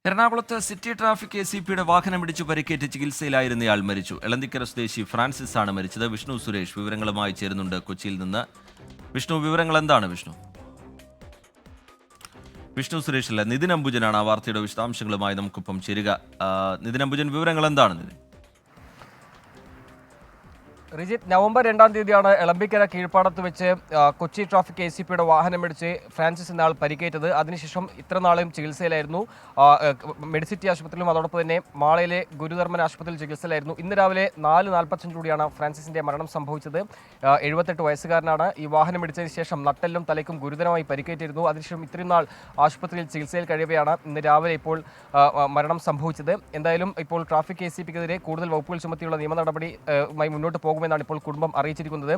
എറണാകുളത്ത് city traffic ACPയുടെ വാഹനമിടിച്ചു പരിക്കേറ്റ് ചികിത്സയിലായിരുന്നയാൾ മരിച്ചു. എളന്തിക്കര സ്വദേശി ഫ്രാൻസിസ് ആണ് മരിച്ചത്. വിഷ്ണു സുരേഷ് വിവരങ്ങളുമായി ചേരുന്നുണ്ട് കൊച്ചിയിൽ നിന്ന്. വിഷ്ണു, വിവരങ്ങൾ എന്താണ്? വിഷ്ണു സുരേഷ് അല്ല, നിതിൻ അംബുജനാണ് ആ വാർത്തയുടെ വിശദാംശങ്ങളുമായി നമുക്കൊപ്പം ചേരുക. നിതിൻ അംബുജൻ, വിവരങ്ങൾ എന്താണ്? റിജിത്ത്, നവംബർ 2-ാം തീയതിയാണ് എളമ്പിക്കര കീഴ്പ്പാടത്ത് വെച്ച് കൊച്ചി ട്രാഫിക് ACPയുടെ വാഹനമിടിച്ച് ഫ്രാൻസിസ് എന്നയാൾ പരിക്കേറ്റത്. അതിനുശേഷം ഇത്ര നാളും ചികിത്സയിലായിരുന്നു. മെഡിസിറ്റി ആശുപത്രിയിലും അതോടൊപ്പം തന്നെ മാളയിലെ ഗുരുധർമ്മൻ ആശുപത്രിയിൽ ചികിത്സയിലായിരുന്നു. ഇന്ന് രാവിലെ 4:45 ഫ്രാൻസിസിന്റെ മരണം സംഭവിച്ചത്. 78 വയസ്സുകാരനാണ്. ഈ വാഹനമിടിച്ചതിന് ശേഷം നട്ടെല്ലും തലയ്ക്കും ഗുരുതരമായി പരിക്കേറ്റിരുന്നു. അതിനുശേഷം ഇത്രയും നാൾ ആശുപത്രിയിൽ ചികിത്സയിൽ കഴിയുകയാണ് ഇന്ന് രാവിലെ ഇപ്പോൾ മരണം സംഭവിച്ചത്. എന്തായാലും ഇപ്പോൾ ട്രാഫിക് ACPക്കെതിരെ കൂടുതൽ വകുപ്പുകൾ ചുമത്തിയുള്ള നിയമ നടപടിയുമായി മുന്നോട്ട് പോകുമെന്നാണ് ഇപ്പോൾ കുടുംബം അറിയിച്ചിരിക്കുന്നത്.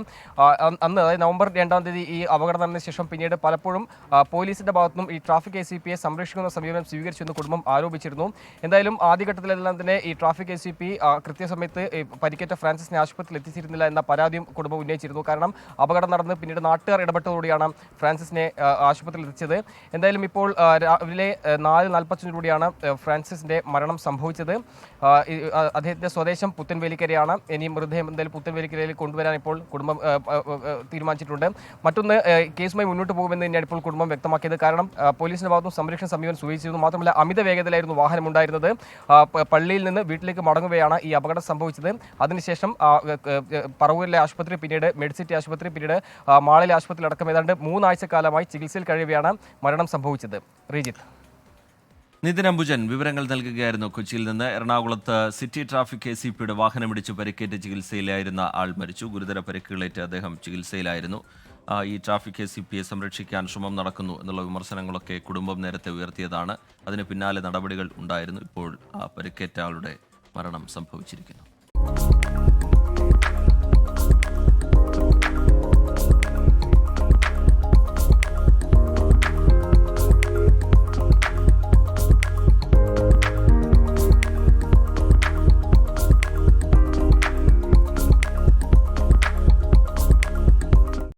അന്ന്, അതായത് നവംബർ 2-ാം തീയതി ഈ അപകടം നടന്ന ശേഷം പിന്നീട് പലപ്പോഴും പോലീസിന്റെ ഭാഗത്തുനിന്നും ഈ ട്രാഫിക് ACPയെ സംരക്ഷിക്കുന്ന സമീപനം സ്വീകരിച്ചെന്ന് കുടുംബം ആരോപിച്ചിരുന്നു. എന്തായാലും ആദ്യഘട്ടത്തിലെല്ലാം തന്നെ ഈ ട്രാഫിക് ACP കൃത്യസമയത്ത് പരിക്കേറ്റ ഫ്രാൻസിസിനെ ആശുപത്രിയിൽ എത്തിച്ചിരുന്നില്ല എന്ന പരാതിയും കുടുംബം ഉന്നയിച്ചിരുന്നു. കാരണം അപകടം നടന്ന് പിന്നീട് നാട്ടുകാർ ഇടപെട്ടതോടെയാണ് ഫ്രാൻസിസിനെ ആശുപത്രിയിൽ എത്തിച്ചത്. എന്തായാലും ഇപ്പോൾ രാവിലെ 4:45 ഫ്രാൻസിസിന്റെ മരണം സംഭവിച്ചത്. അദ്ദേഹത്തിന്റെ സ്വദേശം പുത്തൻവേലിക്കരയാണ്. ഇനി മൃതദേഹം എന്തായാലും പുത്തൻവേലിക്കരയിൽ കൊണ്ടുവരാൻ ഇപ്പോൾ കുടുംബം തീരുമാനിച്ചിട്ടുണ്ട്. മറ്റൊന്ന്, കേസുമായി മുന്നോട്ട് പോകുമെന്ന് തന്നെയാണ് ഇപ്പോൾ കുടുംബം വ്യക്തമാക്കിയത്. കാരണം പോലീസിന്റെ ഭാഗത്തും സംരക്ഷണ സമീപനം സ്വീകരിച്ചിരുന്നു. മാത്രമല്ല, അമിത വേഗതയിലായിരുന്നു വാഹനമുണ്ടായിരുന്നത്. പള്ളിയിൽ നിന്ന് വീട്ടിലേക്ക് മടങ്ങുകയാണ് ഈ അപകടം സംഭവിച്ചത്. അതിനുശേഷം പറവൂരിലെ ആശുപത്രി, പിന്നീട് മെഡിസിറ്റി ആശുപത്രി, പിന്നീട് മാളിലെ ആശുപത്രിയിൽ അടക്കം ഏതാണ്ട് 3 ആഴ്ചക്കാലമായി ചികിത്സയിൽ കഴിയുകയാണ് മരണം സംഭവിച്ചത്. റിജിത്ത്. നിതിൻ അംബുജൻ വിവരങ്ങൾ നൽകുകയായിരുന്നു കൊച്ചിയിൽ നിന്ന്. എറണാകുളത്ത് സിറ്റി ട്രാഫിക് ACPയുടെ വാഹനമിടിച്ച് പരിക്കേറ്റ് ചികിത്സയിലായിരുന്ന ആൾ മരിച്ചു. ഗുരുതര പരിക്കുകളേറ്റ് അദ്ദേഹം ചികിത്സയിലായിരുന്നു. ഈ ട്രാഫിക് ACPയെ സംരക്ഷിക്കാൻ ശ്രമം നടക്കുന്നു എന്നുള്ള വിമർശനങ്ങളൊക്കെ കുടുംബം നേരത്തെ ഉയർത്തിയതാണ്. അതിന് പിന്നാലെ നടപടികൾ ഉണ്ടായിരുന്നു. ഇപ്പോൾ പരിക്കേറ്റ ആളുടെ മരണം സംഭവിച്ചിരിക്കുന്നു.